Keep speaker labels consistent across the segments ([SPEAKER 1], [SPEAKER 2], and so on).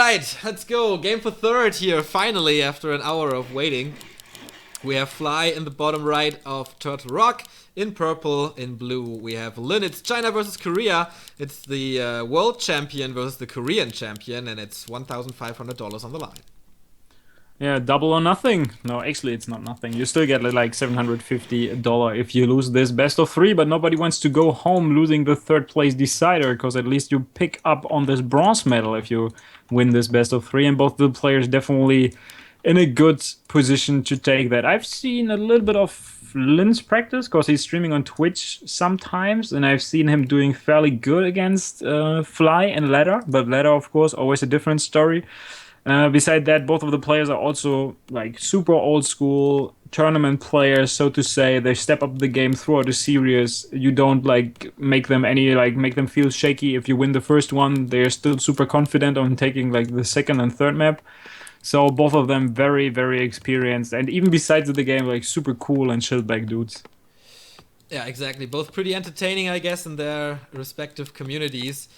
[SPEAKER 1] Alright, let's go. Game for third here, finally, after an hour of waiting. We have Fly in the bottom right of Turtle Rock. In purple, in blue, we have Lin. It's China versus Korea. It's the world champion versus the Korean champion, and it's $1,500 on the line.
[SPEAKER 2] Yeah, double or nothing. No, actually, it's not nothing. You still get like $750 if you lose this best of 3, but nobody wants to go home losing the third place decider, because at least you pick up on this bronze medal if you win this best of 3, and both the players definitely in a good position to take that. I've seen a little bit of Lin's practice, because he's streaming on Twitch sometimes, and I've seen him doing fairly good against Fly and Ladder, but Ladder, of course, always a different story. Beside that, both of the players are also like super old school tournament players, so to say. They step up the game throughout the series. You don't like make them feel shaky if you win the first one. They're still super confident on taking like the second and third map. So both of them very, very experienced, and even besides the game, like super cool and chilled back dudes.
[SPEAKER 1] Yeah, exactly. Both pretty entertaining, I guess, in their respective communities.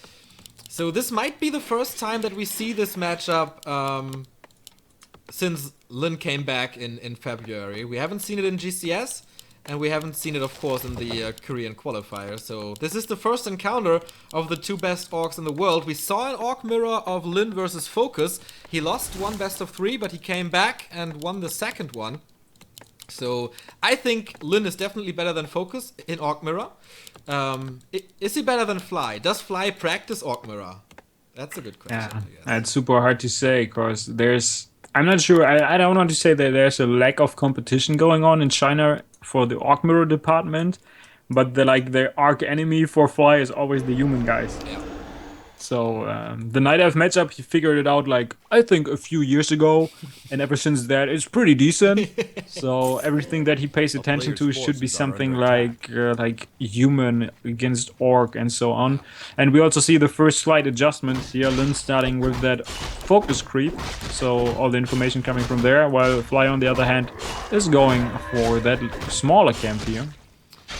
[SPEAKER 1] So this might be the first time that we see this matchup since Lin came back in February. We haven't seen it in GCS, and we haven't seen it, of course, in the Korean qualifier. So this is the first encounter of the two best orcs in the world. We saw an orc mirror of Lin versus Focus. He lost one best of 3, but he came back and won the second one. So I think Lin is definitely better than Focus in Orc Mirror. Is he better than Fly? Does Fly practice Orc Mirror? That's a good question.
[SPEAKER 2] Yeah,
[SPEAKER 1] I guess.
[SPEAKER 2] it's super hard to say, because I'm not sure. I don't want to say that there's a lack of competition going on in China for the Orc Mirror department, but the arch enemy for Fly is always the human guys.
[SPEAKER 1] Yeah.
[SPEAKER 2] So the Night Elf matchup, he figured it out I think a few years ago, and ever since that it's pretty decent. So everything that he pays attention to should be something like human against orc and so on. And we also see the first slight adjustments here. Lin starting with that focus creep, so all the information coming from there, while Fly on the other hand is going for that smaller camp here.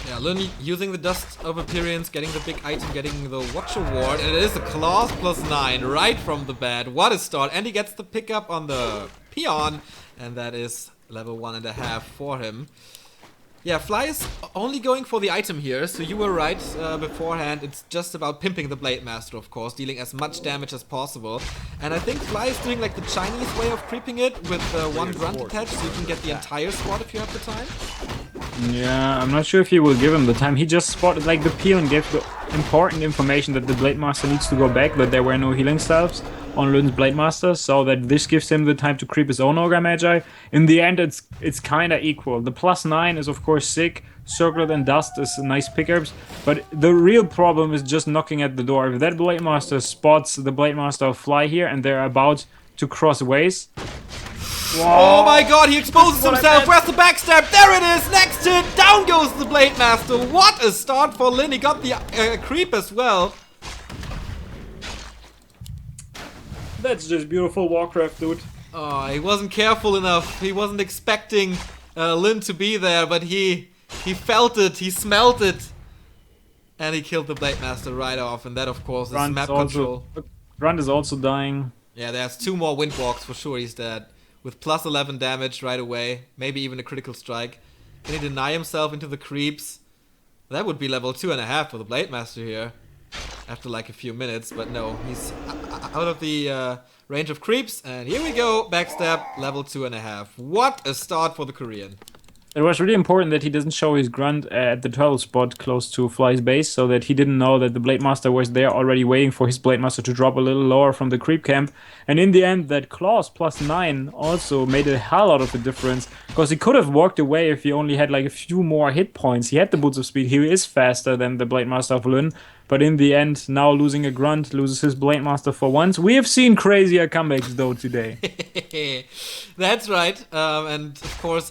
[SPEAKER 1] Yeah, Lin using the Dust of Appearance, getting the big item, getting the Watch Award, and it is a class +9 right from the bat. What a start! And he gets the pickup on the Peon, and that is level 1.5 for him. Yeah, Fly is only going for the item here, so you were right beforehand. It's just about pimping the Blade Master, of course, dealing as much damage as possible. And I think Fly is doing like the Chinese way of creeping it with one grunt attached, so you can get the entire squad if you have the time.
[SPEAKER 2] Yeah, I'm not sure if he will give him the time. He just spotted the peel and gave the important information that the Blade Master needs to go back, that there were no healing salves on Lin's Blade Master, so that this gives him the time to creep his own Ogre Magi. In the end, it's kinda equal. The +9 is of course sick. Circlet and Dust is nice pickups, but the real problem is just knocking at the door. If that Blade Master spots the Blade Master of Fly here and they're about to cross ways.
[SPEAKER 1] Whoa. Oh my god, he exposes himself. Where's the backstab? There it is! Next hit! Down goes the Blade Master. What a start for Lin. He got the creep as well.
[SPEAKER 2] That's just beautiful Warcraft, dude.
[SPEAKER 1] Oh, he wasn't careful enough. He wasn't expecting Lin to be there, but he felt it, he smelled it. And he killed the Blade Master right off, and that of course is map control.
[SPEAKER 2] Grunt is also dying.
[SPEAKER 1] Yeah, there's 2 more Windwalks for sure he's dead. With +11 damage right away, maybe even a critical strike. Can he deny himself into the creeps? That would be level 2.5 for the Blade Master here. After like a few minutes, but no, he's out of the range of creeps, and here we go, backstab, level 2.5. What a start for the Korean.
[SPEAKER 2] It was really important that he doesn't show his grunt at the turtle spot close to Fly's base, so that he didn't know that the Blade Master was there already waiting for his Blade Master to drop a little lower from the creep camp. And in the end, that claws +9 also made a hell out of the difference, because he could have walked away if he only had like a few more hit points. He had the boots of speed, he is faster than the Blade Master of Lin, but in the end, now losing a grunt, loses his Blade Master for once. We have seen crazier comebacks though today.
[SPEAKER 1] That's right, and of course,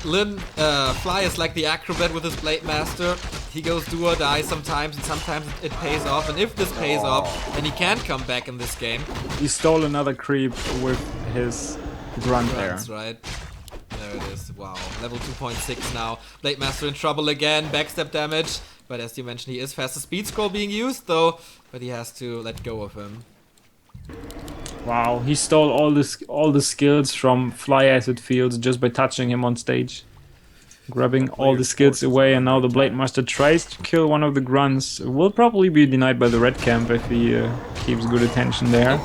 [SPEAKER 1] Fly is like the acrobat with his Blade Master. He goes do or die sometimes, and sometimes it pays off. And if this pays off, then he can come back in this game.
[SPEAKER 2] He stole another creep with his grunt there.
[SPEAKER 1] That's right. There it is. Wow. Level 2.6 now. Blade Master in trouble again. Backstab damage. But as you mentioned, he is faster speed scroll being used, though. But he has to let go of him.
[SPEAKER 2] Wow, he stole all the skills from Fly as it feels just by touching him on stage. Grabbing all the skills away, and now the Blade Master tries to kill one of the grunts. Will probably be denied by the red camp if he keeps good attention there.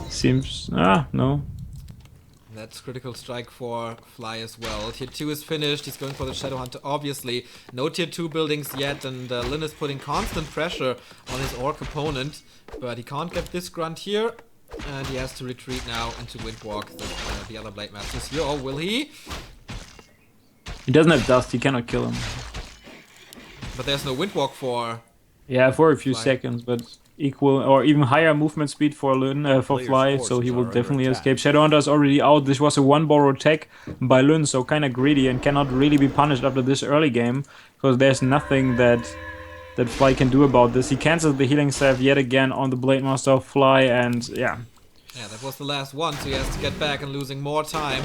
[SPEAKER 2] Seems... no.
[SPEAKER 1] That's critical strike for Fly as well. Tier 2 is finished, he's going for the Shadow Hunter obviously. No tier 2 buildings yet, and Lin is putting constant pressure on his orc opponent. But he can't get this grunt here, and he has to retreat now into Windwalk, the other Blade Masters here. Oh, will he?
[SPEAKER 2] He doesn't have dust, he cannot kill him.
[SPEAKER 1] But there's no Windwalk for...
[SPEAKER 2] Yeah, for a few
[SPEAKER 1] Fly.
[SPEAKER 2] seconds, but equal or even higher movement speed for Lun, for Fly, so he will definitely escape. Shadowhunter is already out. This was a one borrow tech by Lun, so kind of greedy and cannot really be punished after this early game, because there's nothing that Fly can do about this. He cancels the healing salve yet again on the Blade Master of Fly, and yeah.
[SPEAKER 1] Yeah, that was the last one, so he has to get back and losing more time.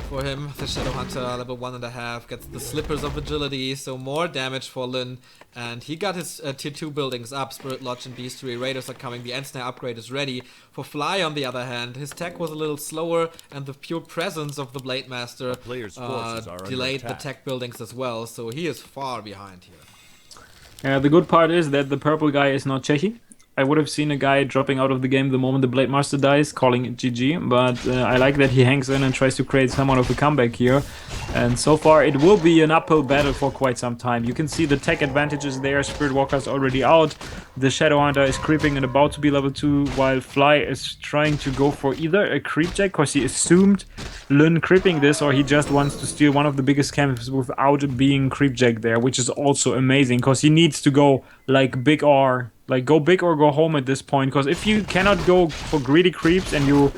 [SPEAKER 1] For him, the Shadowhunter, level 1.5, gets the Slippers of Agility, so more damage for Lin. And he got his tier 2 buildings up, Spirit Lodge and Beastery. Raiders are coming, the End Snare upgrade is ready. For Fly, on the other hand, his tech was a little slower, and the pure presence of the Blade Master delayed the tech buildings as well, so he is far behind here.
[SPEAKER 2] The good part is that the purple guy is not Chechi. I would have seen a guy dropping out of the game the moment the Blade Master dies, calling it GG, but I like that he hangs in and tries to create somewhat of a comeback here. And so far it will be an uphill battle for quite some time. You can see the tech advantages there, Spirit Walker is already out, the Shadowhunter is creeping and about to be level 2, while Fly is trying to go for either a creep jack, because he assumed Lun creeping this, or he just wants to steal one of the biggest camps without being creep jack there, which is also amazing, because he needs to go like big R. Like, go big or go home at this point, because if you cannot go for greedy creeps and you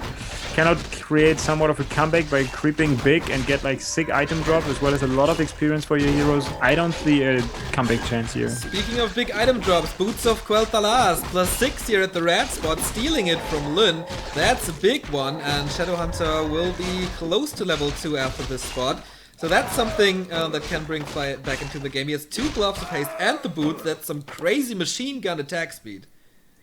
[SPEAKER 2] cannot create somewhat of a comeback by creeping big and get like sick item drop as well as a lot of experience for your heroes, I don't see a comeback chance here.
[SPEAKER 1] Speaking of big item drops, Boots of Quel'Thalas, +6 here at the red spot, stealing it from Lun. That's a big one, and Shadowhunter will be close to level 2 after this spot. So that's something that can bring Fly back into the game. He has 2 Gloves of Haste and the boots. That's some crazy machine gun attack speed.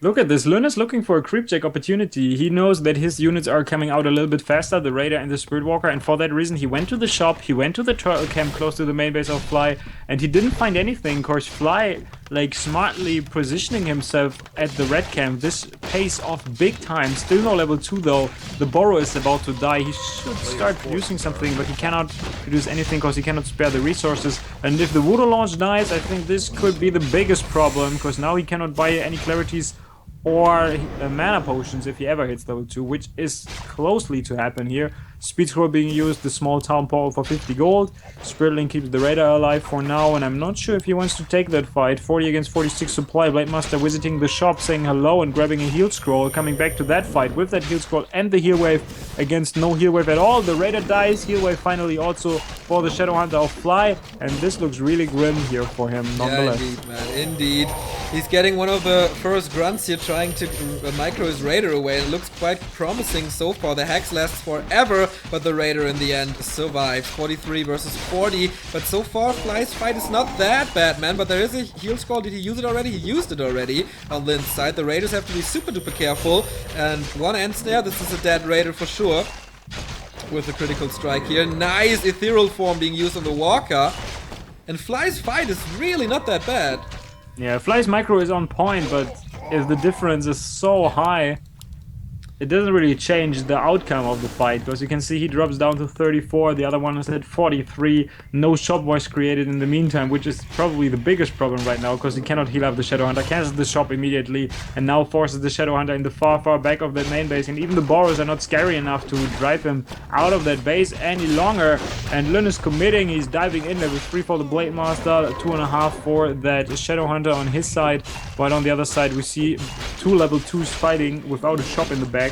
[SPEAKER 2] Look at this, Lun is looking for a creep check opportunity. He knows that his units are coming out a little bit faster, the Raider and the Spirit Walker, and for that reason he went to the shop, he went to the turtle camp close to the main base of Fly, and he didn't find anything, cause Fly, like, smartly positioning himself at the red camp. This pays off big time. Still no level 2 though. The Borrow is about to die. He should start producing something, but he cannot produce anything because he cannot spare the resources. And if the Voodoo Launch dies, I think this could be the biggest problem, because now he cannot buy any clarities or mana potions if he ever hits level 2, which is closely to happen here. Speed Scroll being used, the small town portal for 50 gold. Spiritling keeps the Raider alive for now, and I'm not sure if he wants to take that fight. 40 against 46 supply. Blade Master visiting the shop, saying hello and grabbing a heal scroll. Coming back to that fight with that heal scroll and the heal wave against no heal wave at all. The Raider dies. Heal wave finally also for the Shadowhunter of Fly, and this looks really grim here for him nonetheless.
[SPEAKER 1] Yeah, indeed, man, indeed. He's getting one of the first grunts here, trying to micro his Raider away. It looks quite promising so far. The Hex lasts forever, but the Raider in the end survives. 43 versus 40, but so far Fly's fight is not that bad, man. But there is a heal scroll. Did he use it already? He used it already on Lin's side. The Raiders have to be super duper careful, and one End Snare. This is a dead Raider for sure, with a critical strike here. Nice ethereal form being used on the Walker, and Fly's fight is really not that bad.
[SPEAKER 2] Yeah, Fly's micro is on point, but if the difference is so high, it doesn't really change the outcome of the fight, because you can see he drops down to 34, the other one is at 43, no shop was created in the meantime, which is probably the biggest problem right now, because he cannot heal up the Shadowhunter, cancels the shop immediately, and now forces the Shadowhunter in the far back of that main base, and even the Borrows are not scary enough to drive him out of that base any longer, and Lun is committing, he's diving in, level 3 for the Blade Master, 2.5 for that Shadowhunter on his side, while on the other side we see 2 level 2s fighting without a shop in the back.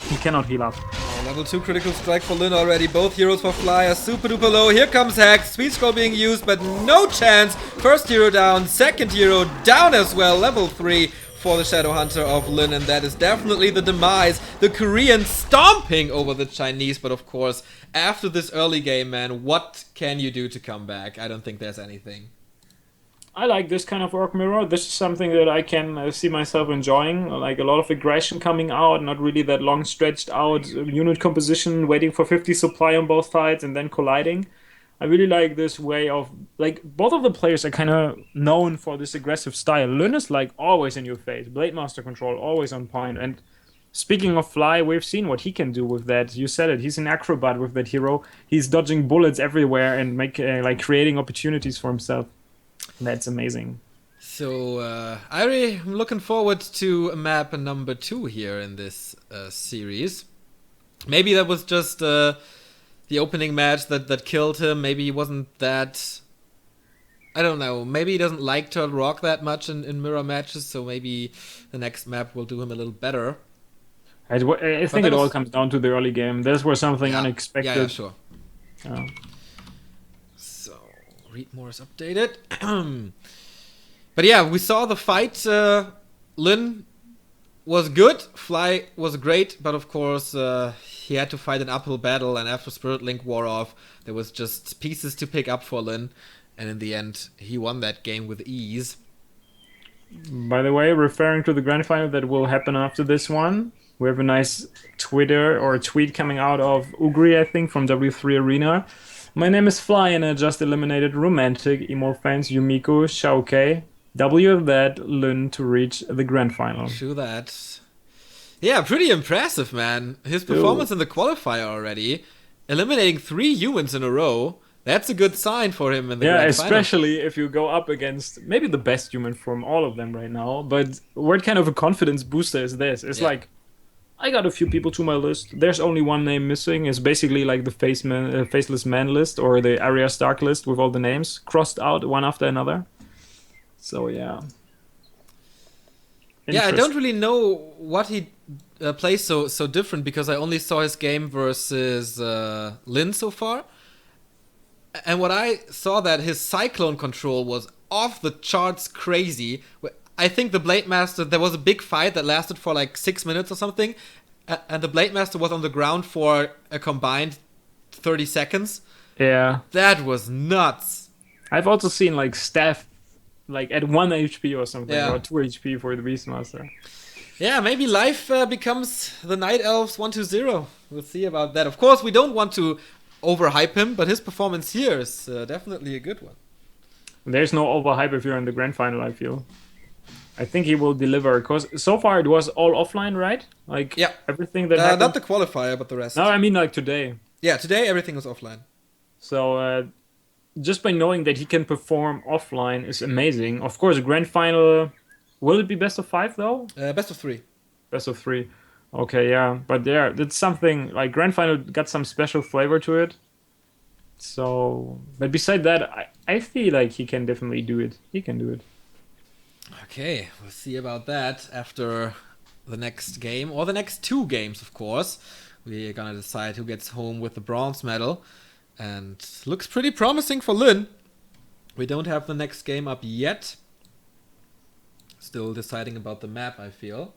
[SPEAKER 2] He cannot heal up.
[SPEAKER 1] Oh, level 2 critical strike for Lin already. Both heroes for Fly are super duper low. Here comes Hex. Speed Scroll being used, but no chance. First hero down, second hero down as well. Level 3 for the Shadowhunter of Lin, and that is definitely the demise. The Korean stomping over the Chinese, but of course, after this early game, man, what can you do to come back? I don't think there's anything.
[SPEAKER 2] I like this kind of orc mirror. This is something that I can see myself enjoying. Like a lot of aggression coming out, not really that long stretched out unit composition, waiting for 50 supply on both sides and then colliding. I really like this way of like both of the players are kind of known for this aggressive style. Lyn is like always in your face, Blade Master control always on point. And speaking of Fly, we've seen what he can do with that. You said it. He's an acrobat with that hero. He's dodging bullets everywhere and like creating opportunities for himself. That's amazing.
[SPEAKER 1] So I'm looking forward to map number 2 here in this series. Maybe that was just the opening match that killed him. Maybe he wasn't that... I don't know. Maybe he doesn't like Turtle Rock that much in mirror matches, so maybe the next map will do him a little better.
[SPEAKER 2] I think it all comes down to the early game. This was something unexpected.
[SPEAKER 1] Yeah, sure.
[SPEAKER 2] Oh.
[SPEAKER 1] So, Readmore is updated. But yeah, we saw the fight. Lyn was good, Fly was great, but of course he had to fight an uphill battle, and after Spirit Link wore off, there was just pieces to pick up for Lyn, and in the end, he won that game with ease.
[SPEAKER 2] By the way, referring to the grand final that will happen after this one, we have a nice Twitter or tweet coming out of Ugri, I think, from W3 Arena. My name is Fly, and I just eliminated Romantic, Emo Fans, Yumiko, Xiaokei. W of that, Lyn to reach the grand final.
[SPEAKER 1] True that. Yeah, pretty impressive, man. His performance in the qualifier already, eliminating 3 humans in a row. That's a good sign for him in the grand final.
[SPEAKER 2] Yeah, especially if you go up against maybe the best human from all of them right now. But what kind of a confidence booster is this? It's like, I got a few people to my list. There's only one name missing. It's basically like the Faceless Man list or the Arya Stark list with all the names crossed out one after another. So, yeah.
[SPEAKER 1] Yeah, I don't really know what he plays so different because I only saw his game versus Lyn so far. And what I saw that his Cyclone control was off the charts crazy. I think the Blade Master, there was a big fight that lasted for like 6 minutes or something. And the Blade Master was on the ground for a combined 30 seconds.
[SPEAKER 2] Yeah.
[SPEAKER 1] That was nuts.
[SPEAKER 2] I've also seen like Staff like at 1 HP or something, or 2 HP for the Beastmaster.
[SPEAKER 1] Yeah, maybe life becomes the Night Elves 1-0. We'll see about that. Of course, we don't want to overhype him, but his performance here is definitely a good one.
[SPEAKER 2] There's no overhype if you're in the grand final, I feel. I think he will deliver, because so far it was all offline, right? Like, everything that happened...
[SPEAKER 1] Not the qualifier, but the rest.
[SPEAKER 2] No, I mean like today.
[SPEAKER 1] Yeah, today everything was offline.
[SPEAKER 2] So, just by knowing that he can perform offline is amazing. Of course, a grand final... Will it be best of 5, though?
[SPEAKER 1] Best of 3.
[SPEAKER 2] Best of 3. Okay, yeah. But yeah, it's something... Like, grand final got some special flavor to it. So... But beside that, I feel like he can definitely do it. He can do it.
[SPEAKER 1] Okay, we'll see about that after the next game, or the next 2 games, of course. We're gonna decide who gets home with the bronze medal, and looks pretty promising for Lyn. We don't have the next game up yet. Still deciding about the map, I feel.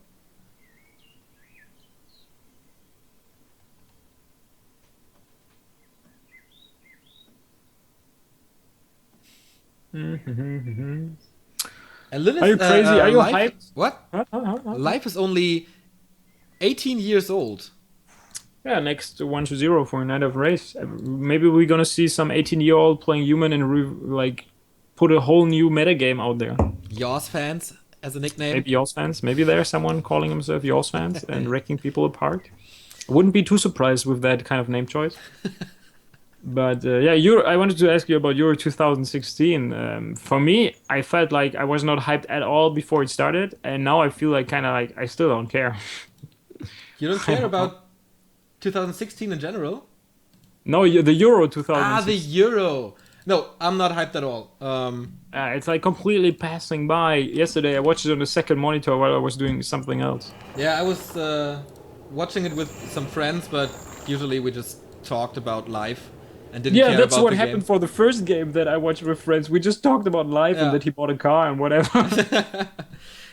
[SPEAKER 1] And Lyn is,
[SPEAKER 2] are you crazy? Are you hyped?
[SPEAKER 1] What? Life is only 18 years old.
[SPEAKER 2] Yeah, next 1-0 for Night of Race. Maybe we're gonna see some 18-year-old playing human and like put a whole new metagame out there.
[SPEAKER 1] yAwS fans as a nickname.
[SPEAKER 2] Maybe yAwS fans. Maybe there's someone calling himself yAwS fans and wrecking people apart. Wouldn't be too surprised with that kind of name choice. But yeah, I wanted to ask you about Euro 2016. For me, I felt like I was not hyped at all before it started, and now I feel like kind of like I still don't care.
[SPEAKER 1] You don't care about 2016 in general?
[SPEAKER 2] No, the Euro 2016.
[SPEAKER 1] Ah, the Euro. No, I'm not hyped at all.
[SPEAKER 2] It's like completely passing by. Yesterday, I watched it on the second monitor while I was doing something else.
[SPEAKER 1] Yeah, I was watching it with some friends, but usually we just talked about life. And didn't care about the game.
[SPEAKER 2] Yeah, that's what happened for the first game that I watched with friends. We just talked about life and that he bought a car and whatever.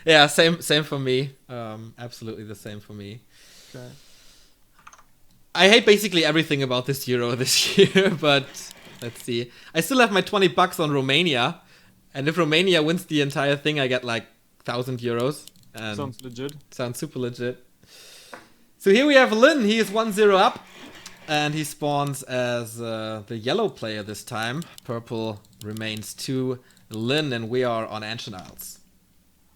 [SPEAKER 1] Yeah, same for me. Absolutely the same for me.
[SPEAKER 2] Okay.
[SPEAKER 1] I hate basically everything about this Euro this year, but let's see. I still have my $20 on Romania, And if Romania wins the entire thing, I get like 1,000 euros. And
[SPEAKER 2] Sounds legit.
[SPEAKER 1] Sounds super legit. So here we have Lin. He is 1-0 up. And he spawns as the yellow player this time. Purple remains to Lin, and we are on Ancient Isles.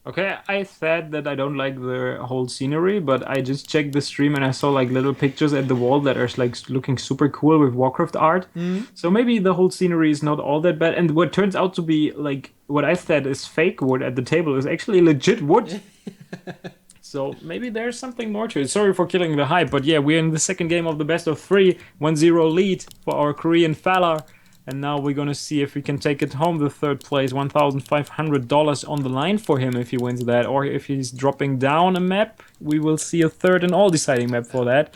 [SPEAKER 2] Okay, I said that I don't like the whole scenery, but I just checked the stream and I saw like little pictures at the wall that are like looking super cool with Warcraft art. So maybe the whole scenery is not all that bad. And what turns out to be like what I said is fake wood at the table is actually legit wood. So maybe there's something more to it. Sorry for killing the hype, but yeah, we're in the second game of the best of 3, 1-0 lead for our Korean fella. And now we're gonna see if we can take it home, the third place, $1,500 on the line for him if he wins that. Or if he's dropping down a map, we will see a third and all deciding map for that.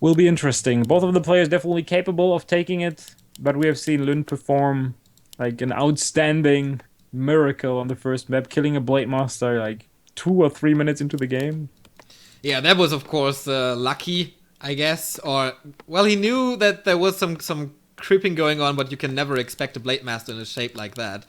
[SPEAKER 2] Will be interesting. Both of the players definitely capable of taking it, but we have seen Lund perform like an outstanding miracle on the first map, killing a Blade Master like 2 or 3 minutes into the game.
[SPEAKER 1] Yeah, that was of course lucky, I guess. Or, well, he knew that there was some creeping going on, but you can never expect a Blade Master in a shape like that.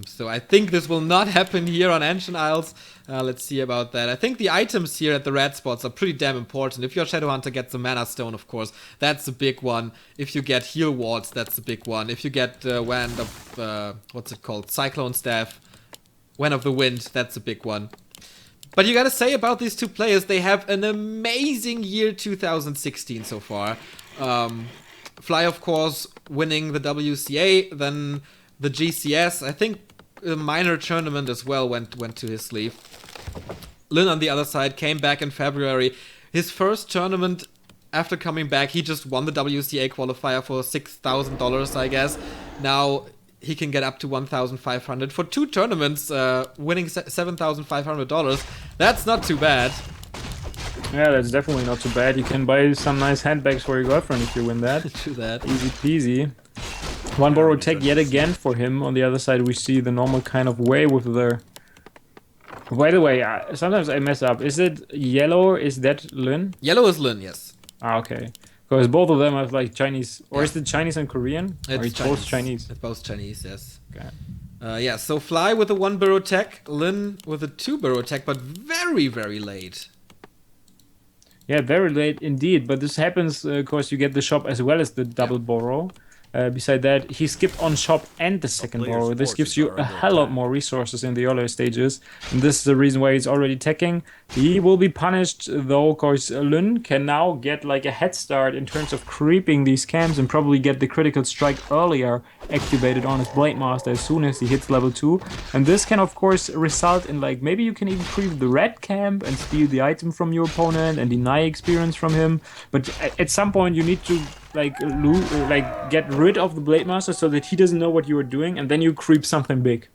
[SPEAKER 1] So I think this will not happen here on Ancient Isles. Let's see about that. I think the items here at the red spots are pretty damn important. If your Shadowhunter gets the Mana Stone, of course, that's a big one. If you get Heal Wards, that's a big one. If you get Wand of, what's it called? Cyclone Staff, Wand of the Wind, that's a big one. But you gotta say about these two players, they have an amazing year 2016 so far. Fly, of course, winning the WCA, then the GCS. I think a minor tournament as well went to his sleeve. Lin, on the other side, came back in February. His first tournament after coming back, he just won the WCA qualifier for $6,000, I guess. Now he can get up to $1,500 for 2 tournaments, winning $7,500. That's not too bad.
[SPEAKER 2] Yeah, that's definitely not too bad. You can buy some nice handbags for your girlfriend if you win that.
[SPEAKER 1] True that.
[SPEAKER 2] Easy peasy. One borrowed tech yet again for him. On the other side, we see the normal kind of way with the... By the way, sometimes I mess up. Is it yellow or is that Lin?
[SPEAKER 1] Yellow is Lin, yes.
[SPEAKER 2] Ah, okay. Because both of them have like Chinese... Or is it Chinese and Korean?
[SPEAKER 1] It's
[SPEAKER 2] both Chinese?
[SPEAKER 1] It's both Chinese, yes.
[SPEAKER 2] Okay.
[SPEAKER 1] Yeah, so Fly with a 1 burrow tech, Lin with a 2 burrow tech, but very, very late.
[SPEAKER 2] Yeah, very late indeed, but this happens, of course, you get the shop as well as the double borrow. Beside that, he skipped on shop and the second borrow. This gives you a hell lot more resources in the earlier stages, and this is the reason why he's already teching. He will be punished, though, of course, Lun can now get like a head start in terms of creeping these camps and probably get the critical strike earlier activated on his Blade Master as soon as he hits level 2. And this can, of course, result in like, maybe you can even creep the red camp and steal the item from your opponent and deny experience from him. But at some point you need to like get rid of the Blade Master so that he doesn't know what you are doing, and then you creep something big.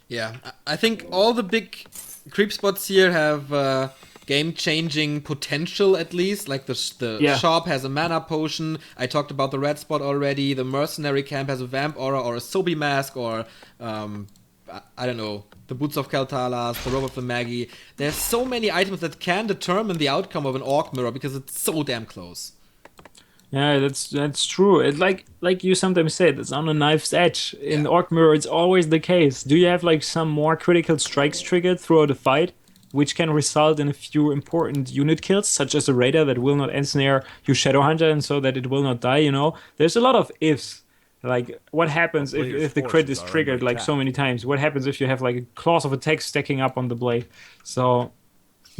[SPEAKER 1] Yeah, I think all the big creep spots here have game-changing potential, at least. Like the shop has a mana potion. I talked about the red spot already. The mercenary camp has a vamp aura or a Sobi mask, or I don't know, the Boots of Keltalas, the Robe of the Magi. There's so many items that can determine the outcome of an Orc Mirror because it's so damn close.
[SPEAKER 2] Yeah, that's true. It like you sometimes say, it's on a knife's edge. In Orc Mirror, it's always the case. Do you have like some more critical strikes triggered throughout the fight, which can result in a few important unit kills, such as a Raider that will not ensnare your Shadowhunter and so that it will not die, you know? There's a lot of ifs. Like, what happens if the crit is triggered like so many times? What happens if you have like a claws of attack stacking up on the blade? So...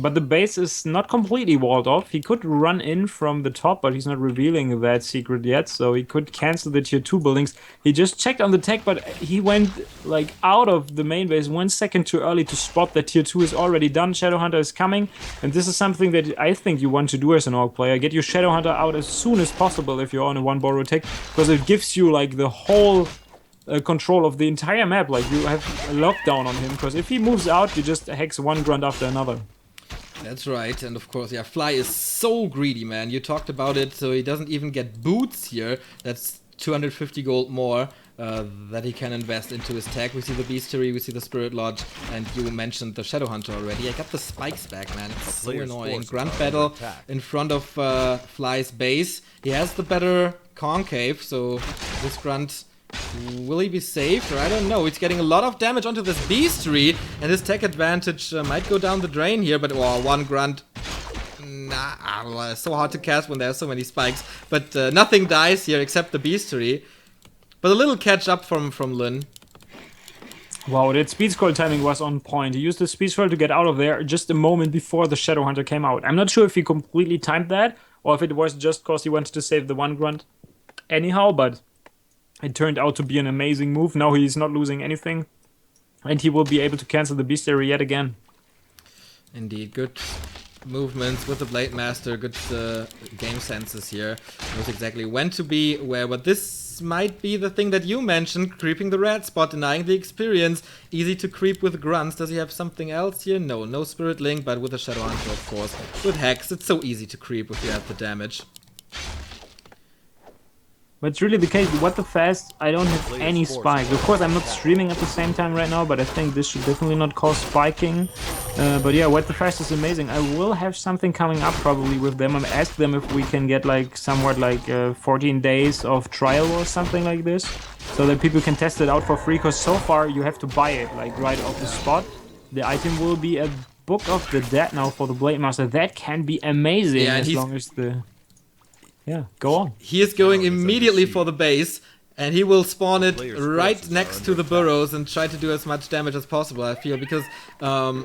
[SPEAKER 2] But the base is not completely walled off. He could run in from the top, but he's not revealing that secret yet, so he could cancel the tier 2 buildings. He just checked on the tech, but he went like out of the main base 1 second too early to spot that tier 2 is already done. Shadowhunter is coming, and this is something that I think you want to do as an Orc player. Get your Shadowhunter out as soon as possible if you're on a 1 borrow tech, because it gives you like the whole... control of the entire map. Like, you have a lockdown on him, because if he moves out, you just hex one grunt after another.
[SPEAKER 1] That's right, and of course, yeah, Fly is so greedy, man. You talked about it, so he doesn't even get boots here. That's 250 gold more that he can invest into his tech. We see the Beastery, we see the Spirit Lodge, and you mentioned the Shadowhunter already. I got the spikes back, man. It's so annoying. Grunt battle in front of Fly's base. He has the better concave, so this grunt Will he be saved? Or I don't know. He's getting a lot of damage onto this beastery, and his tech advantage might go down the drain here. But one grunt. Nah, well, it's so hard to cast when there are so many spikes. But nothing dies here except the beastery. But a little catch up from Lin.
[SPEAKER 2] Wow, that speed scroll timing was on point. He used the speed scroll to get out of there just a moment before the Shadow Hunter came out. I'm not sure if he completely timed that, or if it was just because he wanted to save the one grunt anyhow, but it turned out to be an amazing move. Now he's not losing anything, and he will be able to cancel the beastery yet again.
[SPEAKER 1] Indeed, good movements with the Blade Master, good game senses here. Knows exactly when to be where, but this might be the thing that you mentioned, creeping the red spot, denying the experience. Easy to creep with grunts. Does he have something else here? No Spirit Link, but with a Shadow Hunter, of course. With Hex, it's so easy to creep if you have the damage.
[SPEAKER 2] But it's really the case. What the fast? I don't have any spikes. Of course, I'm not streaming at the same time right now, but I think this should definitely not cause spiking. But yeah, what the fast is amazing. I will have something coming up probably with them. I'm asked them if we can get like somewhat like 14 days of trial or something like this, so that people can test it out for free. Because so far you have to buy it like right off the spot. The item will be a Book of the Dead now for the Blade Master. That can be amazing,
[SPEAKER 1] yeah,
[SPEAKER 2] as long as the... Yeah, go on.
[SPEAKER 1] He is going immediately for the base, and he will spawn it right next to the burrows and try to do as much damage as possible, I feel, because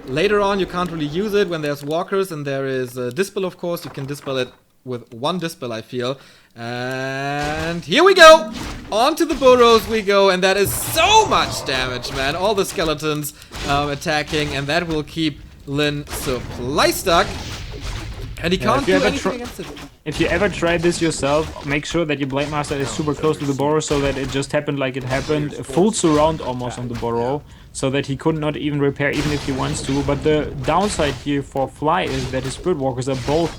[SPEAKER 1] later on you can't really use it when there's walkers and there is Dispel, of course. You can Dispel it with one Dispel, I feel. And here we go! Onto the burrows we go, and that is so much damage, man. All the skeletons attacking, and that will keep Lin supply stuck. And he can't do anything against it.
[SPEAKER 2] If you ever try this yourself, make sure that your Blade Master is super close to the burrow, so that it just happened like it happened. A full surround almost on the burrow, so that he could not even repair even if he wants to. But the downside here for Fly is that his Spirit Walkers are both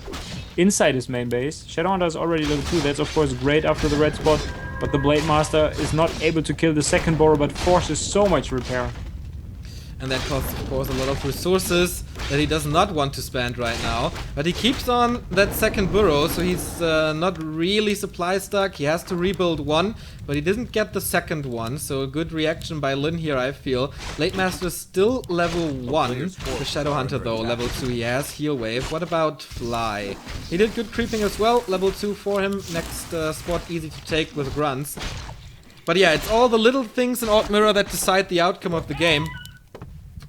[SPEAKER 2] inside his main base. Shadowhunter is already level 2, that's of course great after the red spot. But the Blade Master is not able to kill the second burrow, but forces so much repair.
[SPEAKER 1] And that costs, of course, a lot of resources that he does not want to spend right now. But he keeps on that second burrow, so he's not really supply stuck. He has to rebuild one, but he didn't get the second one. So a good reaction by Lin here, I feel. Blade Master is still level 1. The Shadow Hunter, though, level 2. He has Heal Wave. What about Fly? He did good creeping as well. Level 2 for him. Next spot easy to take with grunts. But yeah, it's all the little things in Alt Mirror that decide the outcome of the game.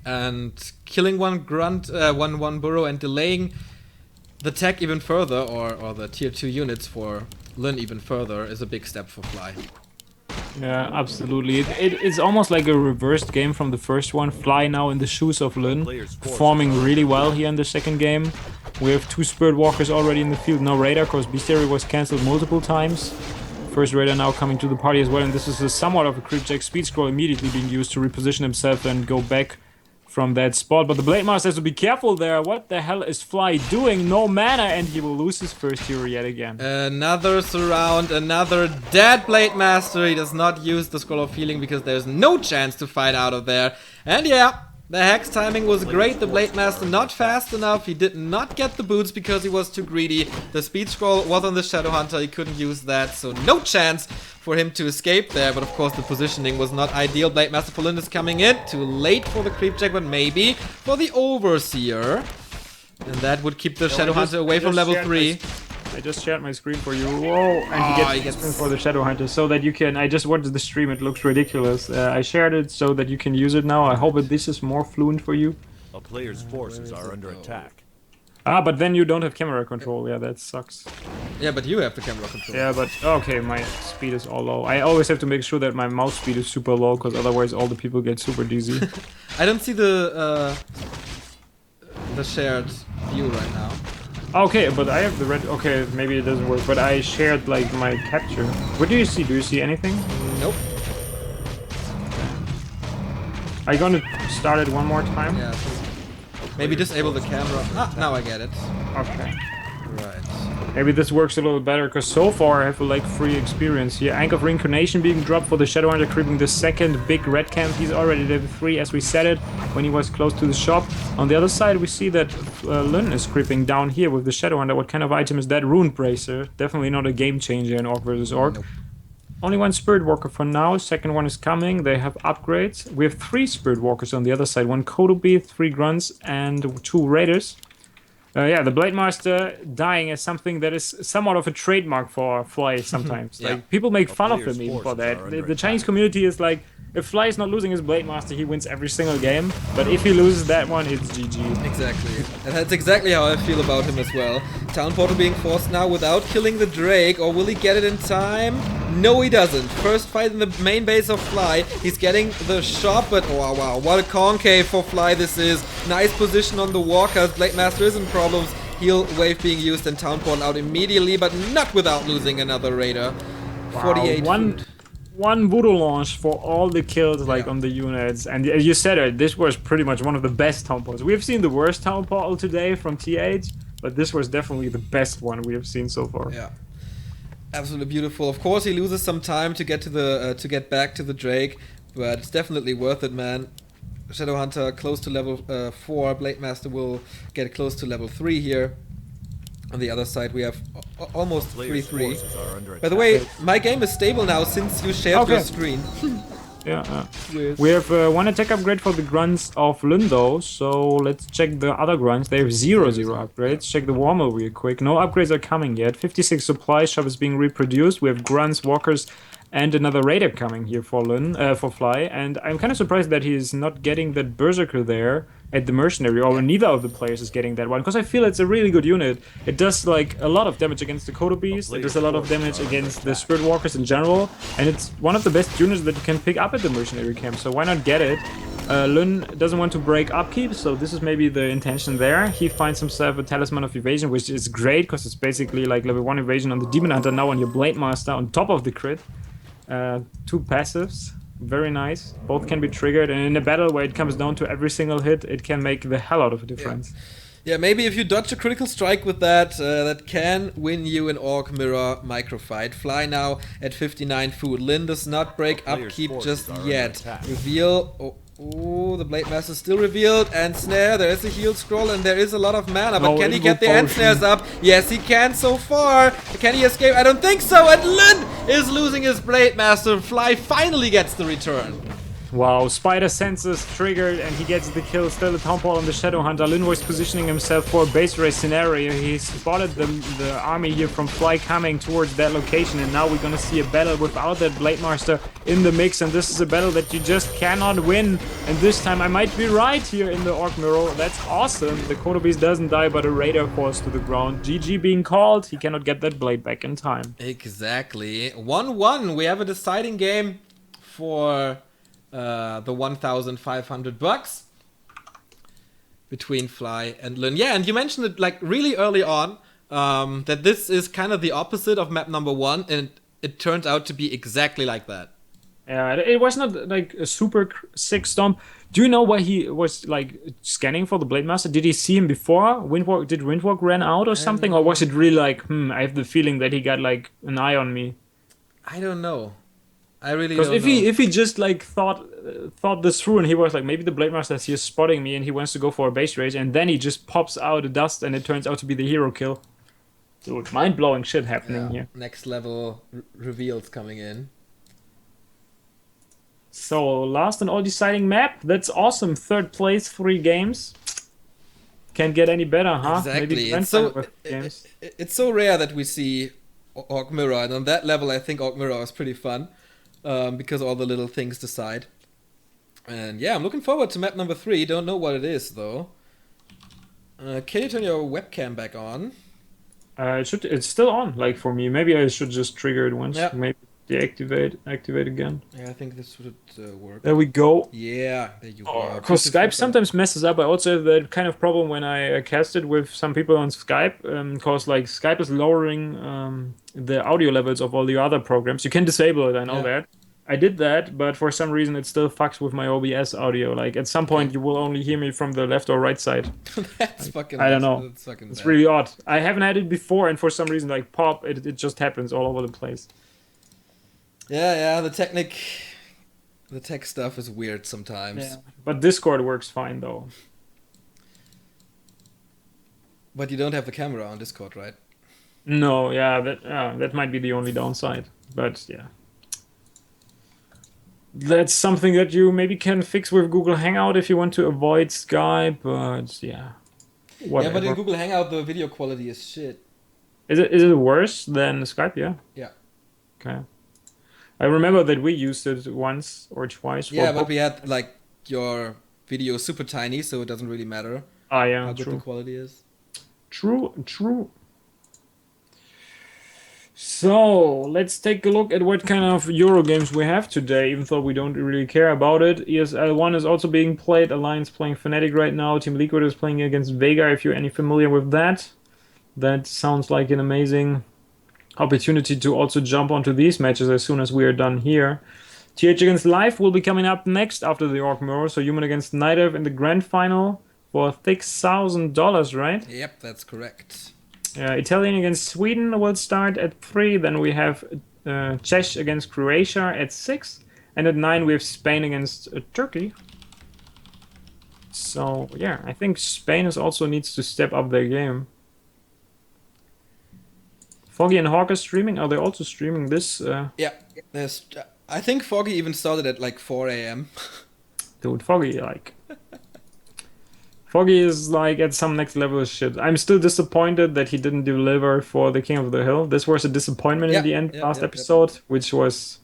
[SPEAKER 1] And killing one grunt, one burrow, and delaying the tech even further, or the tier 2 units for Lin even further, is a big step for Fly.
[SPEAKER 2] Yeah, absolutely. It's almost like a reversed game from the first one. Fly now in the shoes of Lin, performing really well here in the second game. We have 2 Spirit Walkers already in the field. No Radar, because Beastery was cancelled multiple times. First Radar now coming to the party as well, and this is a somewhat of a creep check. Speed scroll immediately being used to reposition himself and go back from that spot, but the Blade Master has to be careful there. What the hell is Fly doing? No mana, and he will lose his first hero yet again.
[SPEAKER 1] Another surround, another dead Blade Master. He does not use the Scroll of Healing because there's no chance to fight out of there. And yeah, the Hex timing was great. The Blade Master not fast enough. He did not get the boots because he was too greedy. The Speed Scroll was on the Shadow Hunter. He couldn't use that, so no chance for him to escape there. But of course the positioning was not ideal. Blade Master for Lin is coming in. Too late for the creep check, but maybe for the Overseer. And that would keep the Shadow Hunter away from level 3.
[SPEAKER 2] I just shared my screen for you. Whoa! And he gets the for the Shadow Hunter, so that you can... I just watched the stream, it looks ridiculous. I shared it so that you can use it now. I hope that this is more fluent for you.
[SPEAKER 3] A player's forces are under attack.
[SPEAKER 2] Ah, but then you don't have camera control. Yeah, that sucks.
[SPEAKER 1] Yeah, but you have the camera control.
[SPEAKER 2] Yeah, but... Okay, my speed is all low. I always have to make sure that my mouse speed is super low, because otherwise all the people get super dizzy.
[SPEAKER 1] I don't see the shared view right now.
[SPEAKER 2] Okay, but I have the red... Okay, maybe it doesn't work, but I shared, like, my capture. What do you see? Do you see anything?
[SPEAKER 1] Nope.
[SPEAKER 2] Are you gonna start it one more time?
[SPEAKER 1] Yeah. Maybe disable the camera. Ah, now I get it.
[SPEAKER 2] Okay.
[SPEAKER 1] Right.
[SPEAKER 2] Maybe this works a little better, because so far I have a, like, free experience here. Anchor of Reincarnation being dropped for the Shadow Hunter, creeping the second big red camp. He's already level 3, as we said it, when he was close to the shop. On the other side, we see that Lin is creeping down here with the Shadow Hunter. What kind of item is that? Rune Bracer. Definitely not a game changer in Orc vs. Orc.
[SPEAKER 1] Nope.
[SPEAKER 2] Only one Spirit Walker for now. Second one is coming. They have upgrades. We have 3 Spirit Walkers on the other side. 1 Kodobi, 3 Grunts, and 2 Raiders. Yeah, the Blade Master dying is something that is somewhat of a trademark for Fly sometimes.
[SPEAKER 1] Yeah.
[SPEAKER 2] Like, people make fun of
[SPEAKER 3] player's
[SPEAKER 2] him even for
[SPEAKER 3] forces
[SPEAKER 2] that.
[SPEAKER 3] are
[SPEAKER 2] The
[SPEAKER 3] under
[SPEAKER 2] Chinese
[SPEAKER 3] attack.
[SPEAKER 2] community is like, if Fly is not losing his Blade Master, he wins every single game. But if he loses that one, it's GG.
[SPEAKER 1] Exactly. And that's exactly how I feel about him as well. Town Portal being forced now without killing the Drake, or will he get it in time? No, he doesn't. First fight in the main base of Fly. He's getting the shot, but oh wow, what a concave for Fly this is. Nice position on the Walkers. Blade Master is in problems. Heal wave being used and Town Portal out immediately, but not without losing another Raider. 48 food.
[SPEAKER 2] One voodoo launch for all the kills like
[SPEAKER 1] Yeah.
[SPEAKER 2] on the units, and as you said it, this was pretty much one of the best town portals. We've seen the worst town portal today from TH, but this was definitely the best one we have seen so far.
[SPEAKER 1] Yeah, absolutely beautiful. Of course, he loses some time to get to the to get back to the Drake, but it's definitely worth it, man. Shadowhunter close to level 4. Blade Master will get close to level 3 here. On the other side, we have almost
[SPEAKER 3] Players'
[SPEAKER 1] 3-3.
[SPEAKER 3] forces are under
[SPEAKER 1] By the
[SPEAKER 3] attack.
[SPEAKER 1] way, my game is stable now since you shared your
[SPEAKER 2] Okay.
[SPEAKER 1] screen.
[SPEAKER 2] Yeah.
[SPEAKER 1] Weird.
[SPEAKER 2] We have 1 attack upgrade for the grunts of Lundo, so let's check the other grunts. They have 0 upgrades. Check the warmer real quick. No upgrades are coming yet. 56 supply shop is being reproduced. We have grunts, walkers, and another raider coming here for for Fly. And I'm kind of surprised that he is not getting that berserker there at the mercenary, or neither of the players is getting that one, because I feel it's a really good unit. It does like a lot of damage against the Kodobis. It does a lot of damage against the Spirit Walkers in general, and it's one of the best units that you can pick up at the mercenary camp. So why not get it? Lun doesn't want to break upkeep, so this is maybe the intention there. He finds himself a Talisman of Evasion, which is great because it's basically like level 1 evasion on the Demon Hunter now on your Blade Master on top of the crit. 2 passives, very nice. Both can be triggered, and in a battle where it comes down to every single hit, it can make the hell out of a difference.
[SPEAKER 1] Yeah, maybe if you dodge a critical strike with that, that can win you an Orc Mirror microfight. Fly now at 59 food. Lin does not break
[SPEAKER 3] Player's
[SPEAKER 1] upkeep
[SPEAKER 3] forces
[SPEAKER 1] just
[SPEAKER 3] are under
[SPEAKER 1] yet.
[SPEAKER 3] attack.
[SPEAKER 1] Reveal. Oh, the Blade Master is still revealed. And Snare, there is a heal scroll and there is a lot of mana. But
[SPEAKER 2] No,
[SPEAKER 1] can he
[SPEAKER 2] it
[SPEAKER 1] get the
[SPEAKER 2] will
[SPEAKER 1] end
[SPEAKER 2] potion.
[SPEAKER 1] snares up? Yes, he can so far. Can he escape? I don't think so. And Lin is losing his Blade Master. Fly finally gets the return.
[SPEAKER 2] Wow, Spider senses triggered and he gets the kill. Still a town portal on the Shadow Hunter. Lin was positioning himself for a base race scenario. He spotted the army here from Fly coming towards that location, and now we're gonna see a battle without that Blade Master in the mix, and this is a battle that you just cannot win. And this time I might be right here in the Orc Mirror. That's awesome. The Kodobis doesn't die, but a Raider falls to the ground. GG being called. He cannot get that blade back in time.
[SPEAKER 1] Exactly. 1-1. We have a deciding game for the 1,500 bucks between Fly and Lin. Yeah, and you mentioned it like really early on, that this is kind of the opposite of map number 1, and it turned out to be exactly like that.
[SPEAKER 2] Yeah, it was not like a super sick stomp. Do you know why he was like scanning for the Blade Master? Did he see him before? Did Windwalk ran out or something? Or was it really like, I have the feeling that he got like an eye on me?
[SPEAKER 1] I don't know. I really
[SPEAKER 2] Because
[SPEAKER 1] don't know.
[SPEAKER 2] if he just like thought this through and he was like, maybe the Blade Master is here spotting me and he wants to go for a base race, and then he just pops out of dust and it turns out to be the hero kill. Dude, mind-blowing shit happening here.
[SPEAKER 1] Next level reveals coming in.
[SPEAKER 2] So, last and all deciding map. That's awesome. 3rd place, 3 games. Can't get any better, huh?
[SPEAKER 1] Exactly.
[SPEAKER 2] Maybe
[SPEAKER 1] It's so,
[SPEAKER 2] with games.
[SPEAKER 1] it's so rare that we see Orc Mirror, and on that level I think Orc Mirror is pretty fun, because all the little things decide. And yeah, I'm looking forward to map number 3. Don't know what it is though. Can you turn your webcam back on?
[SPEAKER 2] It's still on, like for me. Maybe I should just trigger it once.
[SPEAKER 1] Yeah.
[SPEAKER 2] Maybe activate again.
[SPEAKER 1] Yeah, I think this would work.
[SPEAKER 2] There we go.
[SPEAKER 1] Yeah, there you go.
[SPEAKER 2] Because Skype sometimes messes up. I also have that kind of problem when I cast it with some people on Skype, because like Skype is lowering the audio levels of all the other programs. You can disable it, I know that. I did that, but for some reason it still fucks with my OBS audio. Like at some point you will only hear me from the left or right side.
[SPEAKER 1] That's fucking.
[SPEAKER 2] I don't know.
[SPEAKER 1] That's fucking
[SPEAKER 2] It's
[SPEAKER 1] bad.
[SPEAKER 2] really odd. I haven't had it before, and for some reason, like pop, it just happens all over the place.
[SPEAKER 1] Yeah, the tech stuff is weird sometimes.
[SPEAKER 2] Yeah. But Discord works fine though.
[SPEAKER 1] But you don't have the camera on Discord, right?
[SPEAKER 2] No, yeah, that might be the only downside. But yeah, That's something that you maybe can fix with Google Hangout if you want to avoid Skype, but yeah. Whatever.
[SPEAKER 1] Yeah, but in Google Hangout, the video quality is shit.
[SPEAKER 2] Is it worse than Skype? Yeah.
[SPEAKER 1] Yeah.
[SPEAKER 2] Okay. I remember that we used it once or twice.
[SPEAKER 1] Yeah, but we had like your video super tiny, so it doesn't really matter
[SPEAKER 2] yeah,
[SPEAKER 1] how good
[SPEAKER 2] true.
[SPEAKER 1] the quality is.
[SPEAKER 2] True. So let's take a look at what kind of Euro games we have today, even though we don't really care about it. ESL-1 is also being played. Alliance playing Fnatic right now. Team Liquid is playing against Vega, if you're any familiar with that. That sounds like an amazing opportunity to also jump onto these matches as soon as we are done here. TH against Live will be coming up next after the Orc Mirror. So Human against Nidev in the grand final for $6,000, right?
[SPEAKER 1] Yep, that's correct.
[SPEAKER 2] Italian against Sweden will start at 3. Then we have Czech against Croatia at 6. And at 9 we have Spain against Turkey. So yeah, I think Spain also needs to step up their game. Foggy and Hawk are streaming. Are they also streaming this?
[SPEAKER 1] Yeah, I think Foggy even started at like 4 a.m.
[SPEAKER 2] Dude, Foggy Foggy is like at some next level of shit. I'm still disappointed that he didn't deliver for the King of the Hill. This was a disappointment in the end last episode, which was...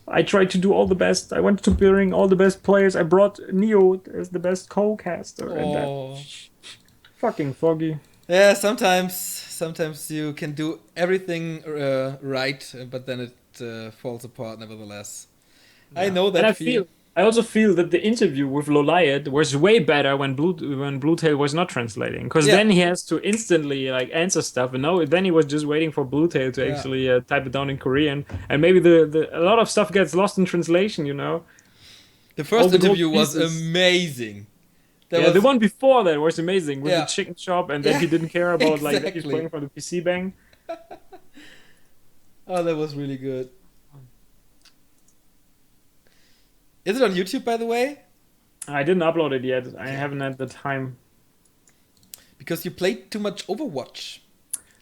[SPEAKER 2] I tried to do all the best. I wanted to bring all the best players. I brought Neo as the best co-caster. And that... Fucking Foggy.
[SPEAKER 1] Yeah, sometimes you can do everything right, but then it falls apart nevertheless. Yeah. I know that
[SPEAKER 2] I also feel that the interview with Loliad was way better when Bluetail was not translating, because then he has to instantly like answer stuff, and then he was just waiting for Bluetail to actually type it down in Korean, and maybe a lot of stuff gets lost in translation, you know.
[SPEAKER 1] The first interview was amazing.
[SPEAKER 2] The one before that was amazing with the chicken shop, and that he didn't care about like that he's playing for the PC bang.
[SPEAKER 1] Oh, that was really good. Is it on YouTube, by the way?
[SPEAKER 2] I didn't upload it yet. I haven't had the time.
[SPEAKER 1] Because you played too much Overwatch.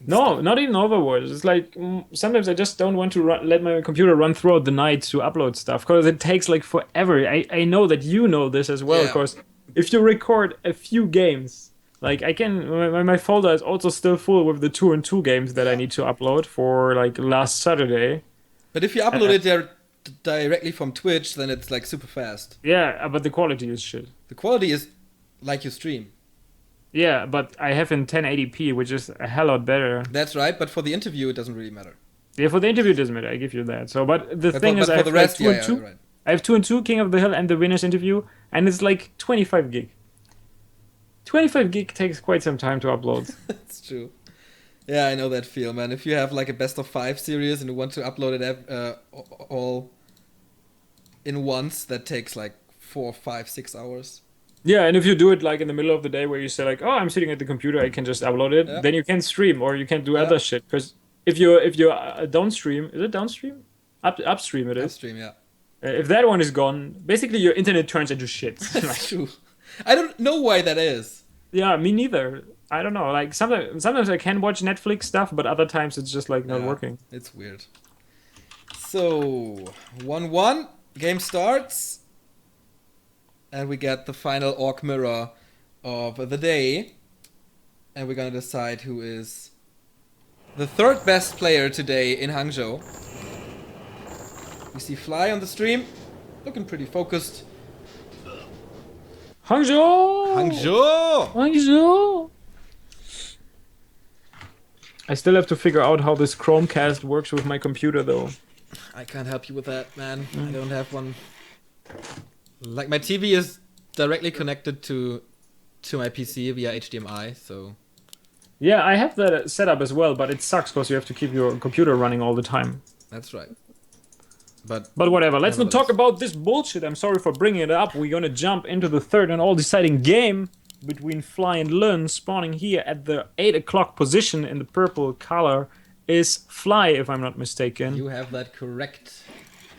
[SPEAKER 2] No, not even Overwatch. It's like sometimes I just don't want to let my computer run throughout the night to upload stuff, because it takes like forever. I know that you know this as well, because if you record a few games, like my folder is also still full with the 2 and 2 games that I need to upload for like last Saturday.
[SPEAKER 1] But if you upload it there directly from Twitch, then it's like super fast.
[SPEAKER 2] Yeah, but the quality is shit.
[SPEAKER 1] The quality is like you stream.
[SPEAKER 2] Yeah, but I have in 1080p, which is a hell lot better.
[SPEAKER 1] That's right, but for the interview it doesn't really matter.
[SPEAKER 2] Yeah, for the interview it doesn't matter, I give you that. So, but the thing is,
[SPEAKER 1] I have
[SPEAKER 2] the rest, 2 and 2. Right. I have 2 and 2, King of the Hill and the winner's interview, and it's like 25 gig. 25 gig takes quite some time to upload.
[SPEAKER 1] That's true. Yeah, I know that feel, man. If you have like a best of 5 series and you want to upload it all in once, that takes like 4, 5, 6 hours.
[SPEAKER 2] Yeah, and if you do it like in the middle of the day where you say like, oh, I'm sitting at the computer, I can just upload it, then you can stream or you can do other shit. Because if you downstream, is it downstream? Upstream it is.
[SPEAKER 1] Upstream, yeah.
[SPEAKER 2] If that one is gone, basically your internet turns into shit.
[SPEAKER 1] That's true. I don't know why that is.
[SPEAKER 2] Yeah, me neither. I don't know. Like sometimes I can watch Netflix stuff, but other times it's just like not working.
[SPEAKER 1] It's weird. So 1-1, game starts, and we get the final Orc Mirror of the day, and we're gonna decide who is the third best player today in Hangzhou. We see Fly on the stream, looking pretty focused.
[SPEAKER 2] Hangzhou! I still have to figure out how this Chromecast works with my computer, though.
[SPEAKER 1] I can't help you with that, man. I don't have one. Like, my TV is directly connected to my PC via HDMI, so...
[SPEAKER 2] Yeah, I have that set up as well, but it sucks because you have to keep your computer running all the time.
[SPEAKER 1] That's right. But
[SPEAKER 2] whatever, let's not talk about this bullshit. I'm sorry for bringing it up. We're gonna jump into the third and all-deciding game between Fly and Lun. Spawning here at the 8 o'clock position in the purple color is Fly, if I'm not mistaken.
[SPEAKER 1] You have that correct.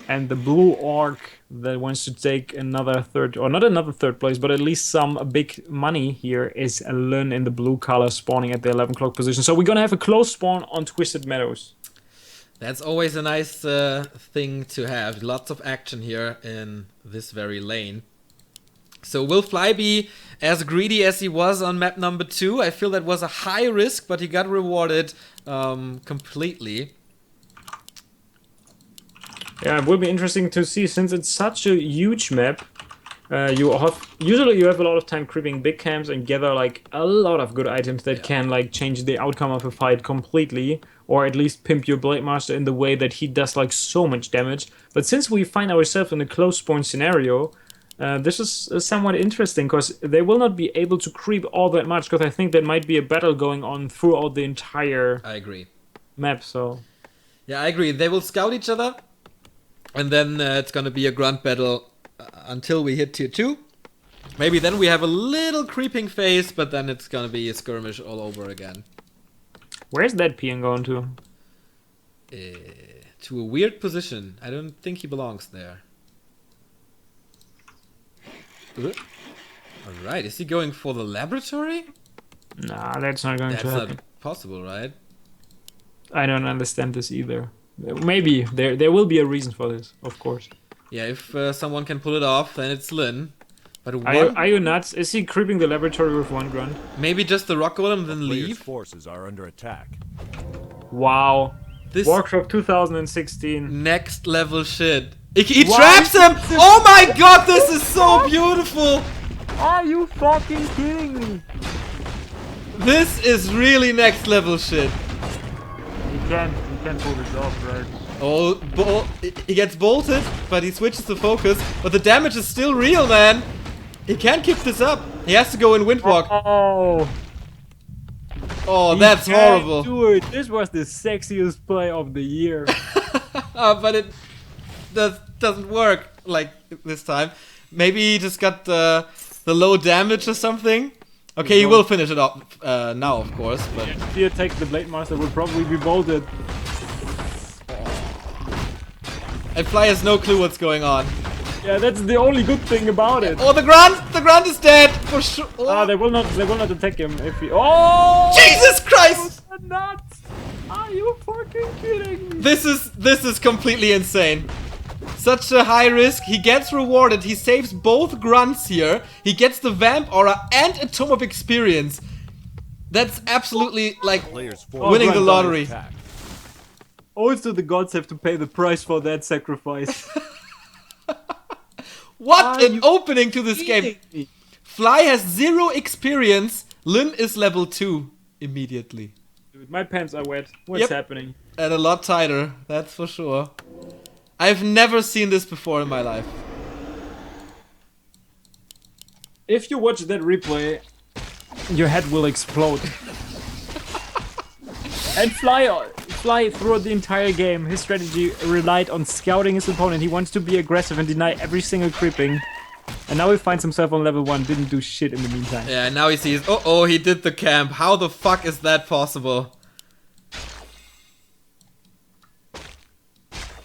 [SPEAKER 2] And the blue orc that wants to take another third, or not another third place, but at least some big money here is Lun in the blue color spawning at the 11 o'clock position. So we're gonna have a close spawn on Twisted Meadows.
[SPEAKER 1] That's always a nice thing to have. Lots of action here in this very lane. So will Fly be as greedy as he was on map number 2? I feel that was a high risk, but he got rewarded completely.
[SPEAKER 2] Yeah, it will be interesting to see, since it's such a huge map. Usually you have a lot of time creeping big camps and gather like a lot of good items that can like change the outcome of a fight completely, or at least pimp your Blade Master in the way that he does like so much damage. But since we find ourselves in a close spawn scenario, this is somewhat interesting, because they will not be able to creep all that much, because I think there might be a battle going on throughout the entire map. So
[SPEAKER 1] yeah, I agree. They will scout each other, and then it's gonna be a grunt battle until we hit tier 2. Maybe then we have a little creeping phase, but then it's gonna be a skirmish all over again.
[SPEAKER 2] Where's that peon going to?
[SPEAKER 1] To a weird position. I don't think he belongs there. Alright, is he going for the laboratory?
[SPEAKER 2] Nah, that's not going to happen.
[SPEAKER 1] That's not possible, right?
[SPEAKER 2] I don't understand this either. Maybe there will be a reason for this, of course.
[SPEAKER 1] Yeah, if someone can pull it off, then it's Lin. But
[SPEAKER 2] are you nuts? Is he creeping the laboratory with one grunt?
[SPEAKER 1] Maybe just the rock golem, then
[SPEAKER 3] Players'
[SPEAKER 1] leave.
[SPEAKER 3] forces are under attack.
[SPEAKER 2] Wow.
[SPEAKER 1] This
[SPEAKER 2] Warcraft 2016.
[SPEAKER 1] next level shit. He traps him! Oh my god, this is so beautiful!
[SPEAKER 2] Are you fucking kidding me?
[SPEAKER 1] This is really next level shit.
[SPEAKER 2] He can't pull this off, right?
[SPEAKER 1] Oh, he gets bolted, but he switches the focus. But the damage is still real, man. He can't keep this up. He has to go in Windwalk. Oh, that's horrible.
[SPEAKER 2] Dude, this was the sexiest play of the year.
[SPEAKER 1] But it doesn't work like this time. Maybe he just got the low damage or something. Okay, he will finish it off now, of course. But
[SPEAKER 2] if he attacks the Blade Master, will probably be bolted.
[SPEAKER 1] and Fly has no clue what's going on.
[SPEAKER 2] Yeah, that's the only good thing about it.
[SPEAKER 1] Oh, the grunt is dead for sure. Oh.
[SPEAKER 2] They will not attack him if he. Oh!
[SPEAKER 1] Jesus Christ!
[SPEAKER 2] Nuts! Are you fucking kidding me?
[SPEAKER 1] This is completely insane. Such a high risk. He gets rewarded. He saves both grunts here. He gets the vamp aura and a tome of experience. That's absolutely like winning the lottery.
[SPEAKER 2] Also, the gods have to pay the price for that sacrifice.
[SPEAKER 1] What an opening to this game. Fly has 0 experience. Lin is level 2 immediately.
[SPEAKER 2] Dude, my pants are wet. What's happening?
[SPEAKER 1] And a lot tighter, that's for sure. I've never seen this before in my life.
[SPEAKER 2] If you watch that replay, your head will explode. And Fly throughout the entire game, his strategy relied on scouting his opponent. He wants to be aggressive and deny every single creeping. And now he finds himself on level 1, didn't do shit in the meantime.
[SPEAKER 1] Yeah, now he sees, oh, he did the camp. How the fuck is that possible?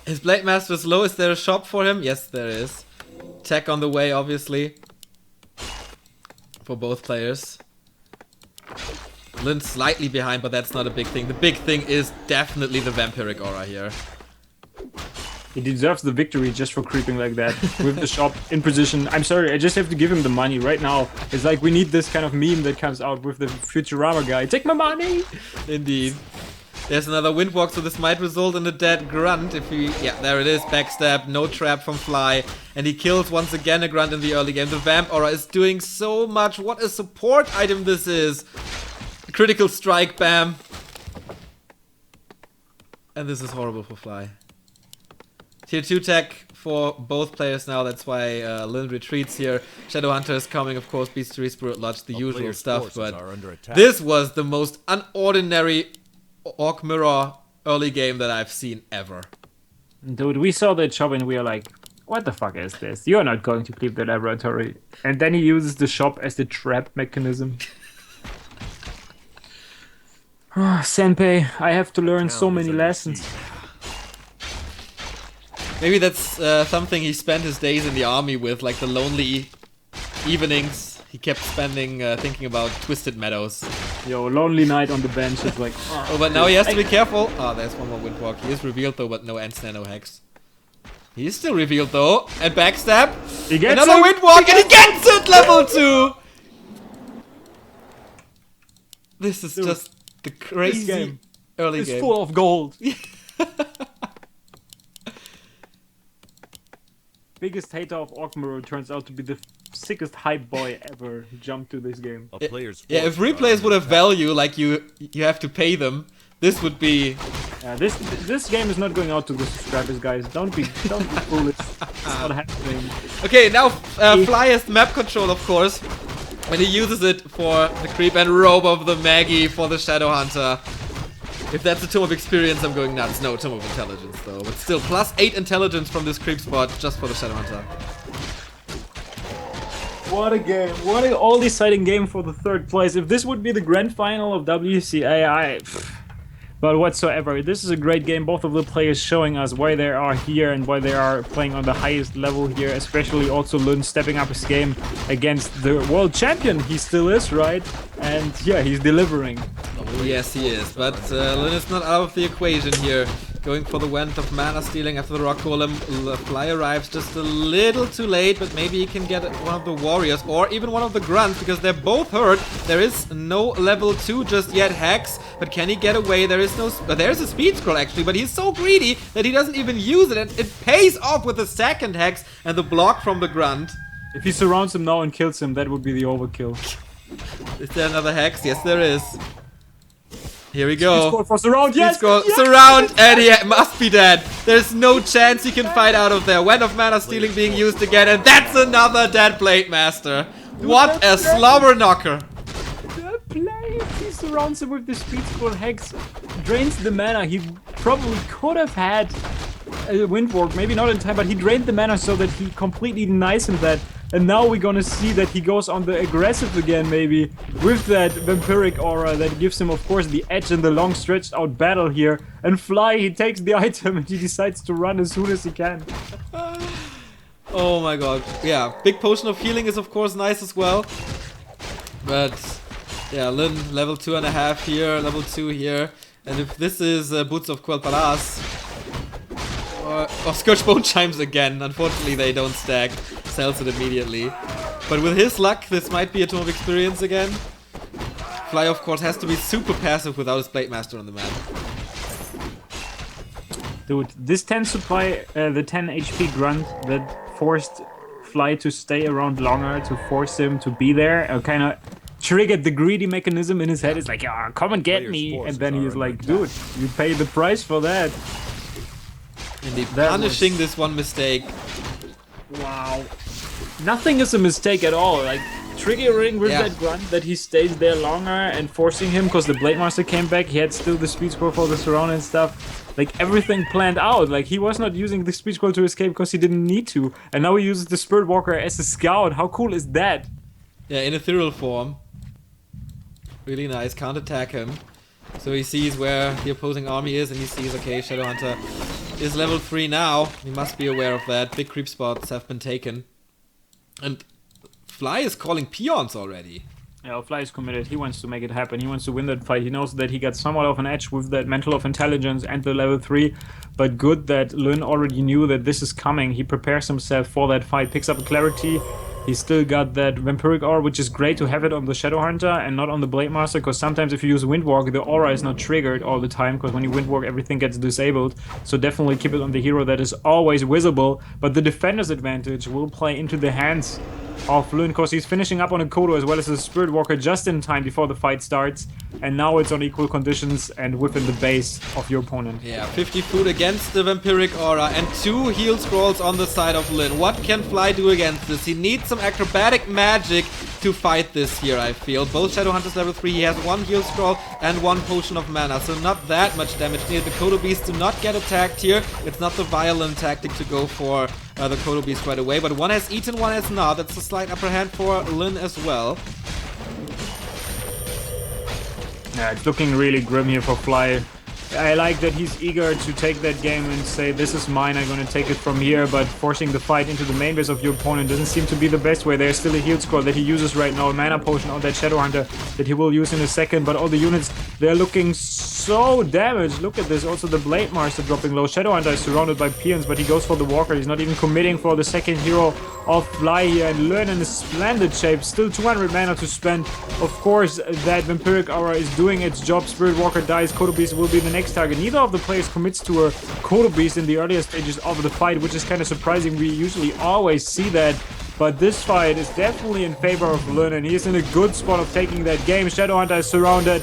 [SPEAKER 1] His Blade Master is low. Is there a shop for him? Yes, there is. Tech on the way, obviously. For both players. Lin's slightly behind, but that's not a big thing. The big thing is definitely the Vampiric Aura here.
[SPEAKER 2] He deserves the victory just for creeping like that. With the shop in position. I'm sorry, I just have to give him the money right now. It's like we need this kind of meme that comes out with the Futurama guy. Take my money!
[SPEAKER 1] Indeed. There's another Windwalk, so this might result in a dead grunt if he... Yeah, there it is. Backstab, no trap from Fly. And he kills once again a grunt in the early game. The Vamp Aura is doing so much. What a support item this is. Critical strike, bam. And this is horrible for Fly. Tier 2 tech for both players now, that's why Lin retreats here. Shadowhunter is coming, of course, Beastery, Spirit Lodge, the usual stuff, but this was the most unordinary Orc Mirror early game that I've seen ever.
[SPEAKER 2] Dude, we saw that shop and we are like, what the fuck is this? You're not going to keep the laboratory. And then he uses the shop as the trap mechanism. Senpai, I have to learn so many lessons.
[SPEAKER 1] Maybe that's something he spent his days in the army with, like the lonely evenings he kept spending thinking about Twisted Meadows
[SPEAKER 2] Yo, lonely knight on the bench. It's like.
[SPEAKER 1] Oh, but now he has to be careful. Oh, there's one more windwalk. He is revealed though, but no end snare, no hex. He is still revealed though. And backstab.
[SPEAKER 2] He gets
[SPEAKER 1] another windwalk, and he gets it! Level 2! This is just the crazy
[SPEAKER 2] game
[SPEAKER 1] early
[SPEAKER 2] It's
[SPEAKER 1] game.
[SPEAKER 2] full of gold. Biggest hater of Orkmurrow turns out to be the sickest hype boy ever who jumped to this game.
[SPEAKER 3] A player's
[SPEAKER 1] Yeah, if
[SPEAKER 3] forces are
[SPEAKER 1] replays would
[SPEAKER 3] under
[SPEAKER 1] have
[SPEAKER 3] attack.
[SPEAKER 1] value, like you have to pay them, this would be...
[SPEAKER 2] This game is not going out to the subscribers, guys. Don't be foolish. It's not happening.
[SPEAKER 1] Okay, now Fly has map control, of course. And he uses it for the creep and robe of the Maggie for the Shadow Hunter. If that's a Tome of Experience, I'm going nuts. No, Tome of Intelligence, though. But still, +8 intelligence from this creep spot just for the Shadow Hunter.
[SPEAKER 2] What a game. What an all-deciding game for the third place. If this would be the grand final of WCA, but whatsoever. This is a great game. Both of the players showing us why they are here and why they are playing on the highest level here. Especially also Lun stepping up his game against the world champion. He still is, right? And yeah, he's delivering.
[SPEAKER 1] Oh, yes, he is. But Lin is not out of the equation here. Going for the Went of Mana Stealing after the Rock Golem. Fly arrives just a little too late, but maybe he can get one of the Warriors or even one of the Grunts because they're both hurt. There is no level 2 just yet, Hex, but can he get away? There is no... there's a Speed Scroll actually, but he's so greedy that he doesn't even use it, and it pays off with the second Hex and the block from the Grunt.
[SPEAKER 2] If he surrounds him now and kills him, that would be the overkill.
[SPEAKER 1] Is there another Hex? Yes, there is. Here we go.
[SPEAKER 2] Score for surround, yes! Yes!
[SPEAKER 1] Surround, and he must be dead. There's no chance he can fight out of there. Went of Mana Stealing being used again, and that's another dead Blade Master. What a slobber knocker.
[SPEAKER 2] The play, he surrounds him with the Speed Scroll Hex, drains the mana. He probably could have had a Windwalk, maybe not in time, but he drained the mana so that he completely denies him that. And now we're gonna see that he goes on the aggressive again, maybe, with that Vampiric Aura that gives him, of course, the edge in the long stretched out battle here. And Fly, he takes the item and he decides to run as soon as he can.
[SPEAKER 1] Oh my god. Yeah, big potion of healing is of course nice as well. But yeah, Lin level 2.5 here, level 2 here. And if this is Boots of Quel'Thalas or Scourge Bone Chimes again, unfortunately they don't stack. Sells it immediately. But with his luck, this might be a Tome of Experience again. Fly, of course, has to be super passive without his Blade Master on the map.
[SPEAKER 2] Dude, this 10 supply, the 10 HP Grunt that forced Fly to stay around longer, to force him to be there, kind of triggered the greedy mechanism in his head. It's like, oh, come and get me. And then he's like, dude, you pay the price for that.
[SPEAKER 1] Indeed, punishing this one mistake.
[SPEAKER 2] Wow. Nothing is a mistake at all. Like, triggering with that Grunt that he stays there longer and forcing him because the Blade Master came back. He had still the Speed Scroll for the surround and stuff. Like, everything planned out. Like, he was not using the Speed Scroll to escape because he didn't need to. And now he uses the Spirit Walker as a scout. How cool is that?
[SPEAKER 1] Yeah, in ethereal form. Really nice. Can't attack him. So he sees where the opposing army is and he sees, okay, Shadowhunter is level 3 now. He must be aware of that. Big creep spots have been taken. And Fly is calling peons already.
[SPEAKER 2] Yeah, Fly is committed. He wants to make it happen. He wants to win that fight. He knows that he got somewhat of an edge with that Mantle of Intelligence and the level 3. But good that Lun already knew that this is coming. He prepares himself for that fight, picks up a Clarity. He's still got that Vampiric Aura, which is great to have it on the Shadowhunter and not on the Blade Master, because sometimes if you use Windwalk, the aura is not triggered all the time, because when you Windwalk, everything gets disabled. So definitely keep it on the hero that is always visible, but the Defender's advantage will play into the hands of Lun, because he's finishing up on a Kodo as well as a Spirit Walker just in time before the fight starts, and now it's on equal conditions and within the base of your opponent.
[SPEAKER 1] Yeah, 50 food against the Vampiric Aura and 2 heal scrolls on the side of Lin. What can Fly do against this? He needs some acrobatic magic to fight this here, I feel. Both Shadowhunters level 3, he has 1 heal scroll and 1 potion of mana, so not that much damage needed. The Kodo Beast do not get attacked here. It's not the violent tactic to go for the Kodo Beast right away, but one has eaten, one has not. That's a slight upper hand for Lin as well.
[SPEAKER 2] Yeah, it's looking really grim here for Fly. I like that he's eager to take that game and say, this is mine, I'm gonna take it from here, but forcing the fight into the main base of your opponent doesn't seem to be the best way. There's still a heal scroll that he uses right now, a mana potion on that Shadowhunter that he will use in a second, but all the units, they're looking so damaged. Look at this, also the Blade Master dropping low. Shadowhunter is surrounded by peons, but he goes for the Walker. He's not even committing for the second hero of Fly here, and Learn in a splendid shape. Still 200 mana to spend. Of course, that Vampiric Aura is doing its job. Spirit Walker dies, Kodo Beast will be the next target. Neither of the players commits to a Kodo Beast in the earlier stages of the fight, which is kind of surprising. We usually always see that. But this fight is definitely in favor of Lun, and he's in a good spot of taking that game. Shadowhunter is surrounded.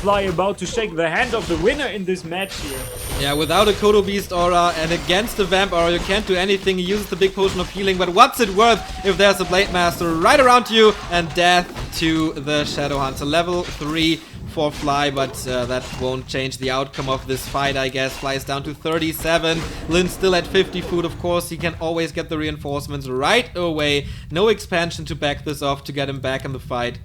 [SPEAKER 2] Fly about to shake the hand of the winner in this match here.
[SPEAKER 1] Yeah, without a Kodo Beast Aura and against the Vamp Aura, you can't do anything. He uses the big potion of healing, but what's it worth if there's a Blade Master right around you? And death to the Shadowhunter. Level 3 for Fly, but that won't change the outcome of this fight, I guess. Fly is down to 37. Lin still at 50 food, of course. He can always get the reinforcements right away. No expansion to back this off to get him back in the fight.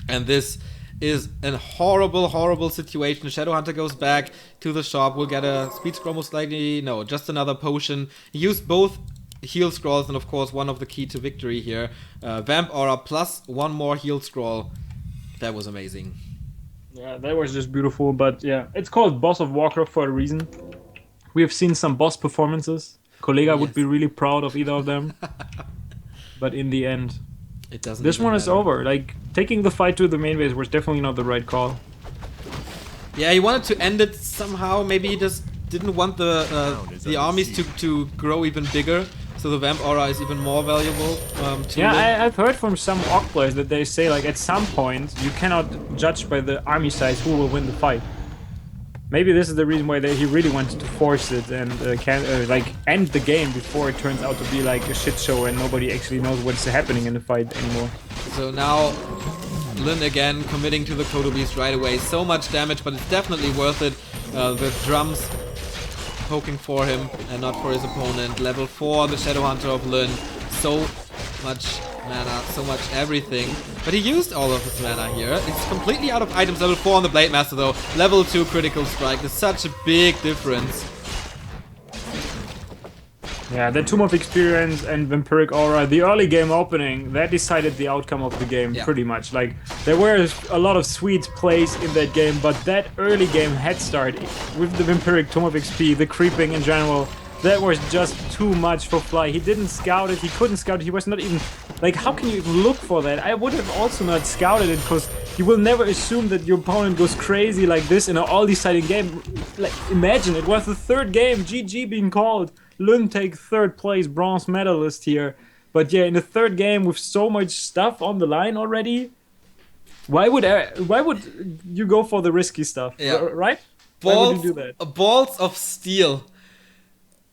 [SPEAKER 1] And this is a horrible, horrible situation. Shadowhunter goes back to the shop. We'll get a speed scroll most likely. No, just another potion. He used both heal scrolls and of course one of the key to victory here. Vamp Aura plus one more heal scroll. That was amazing.
[SPEAKER 2] Yeah, that was just beautiful, but yeah. It's called Boss of Warcraft for a reason. We have seen some boss performances. Kollega would be really proud of either of them. But in the end,
[SPEAKER 1] it doesn't.
[SPEAKER 2] This one
[SPEAKER 1] matter.
[SPEAKER 2] is over. Like, taking the fight to the main base was definitely not the right call.
[SPEAKER 1] Yeah, he wanted to end it somehow. Maybe he just didn't want the armies to grow even bigger. So the Vamp Aura is even more valuable.
[SPEAKER 2] I've heard from some Orc players that they say, like, at some point you cannot judge by the army size who will win the fight. Maybe this is the reason why he really wanted to force it and end the game before it turns out to be like a shit show and nobody actually knows what's happening in the fight anymore.
[SPEAKER 1] So now Lin again committing to the Kodo Beast right away. So much damage, but it's definitely worth it. The drums poking for him and not for his opponent. Level 4, the Shadowhunter of Lin. So much mana, so much everything. But he used all of his mana here. It's completely out of items. Level 4 on the Blade Master though. Level 2 critical strike. There's such a big difference.
[SPEAKER 2] Yeah, the Tomb of Experience and Vampiric Aura, the early game opening, that decided the outcome of the game pretty much. Like, there were a lot of sweet plays in that game, but that early game head start with the Vampiric Tomb of XP, the creeping in general, that was just too much for Fly. He didn't scout it, he couldn't scout it, he was not even... Like, how can you even look for that? I would have also not scouted it, because you will never assume that your opponent goes crazy like this in an all-deciding game. Like, imagine, it was the third game, GG being called. Lun take third place, bronze medalist here. But yeah, in the third game with so much stuff on the line already, why would you go for the risky stuff?
[SPEAKER 1] Yeah.
[SPEAKER 2] Right?
[SPEAKER 1] Balls,
[SPEAKER 2] why would you do that?
[SPEAKER 1] Balls of steel.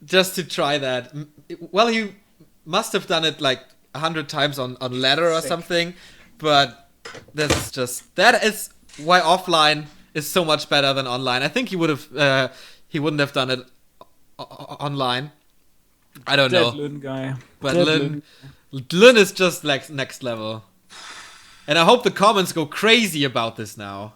[SPEAKER 1] Just to try that. Well, he must have done it like 100 times on ladder or something. But that is why offline is so much better than online. I think he wouldn't have done it online. I don't know.
[SPEAKER 2] Lun guy.
[SPEAKER 1] But Lun is just like next level. And I hope the comments go crazy about this now.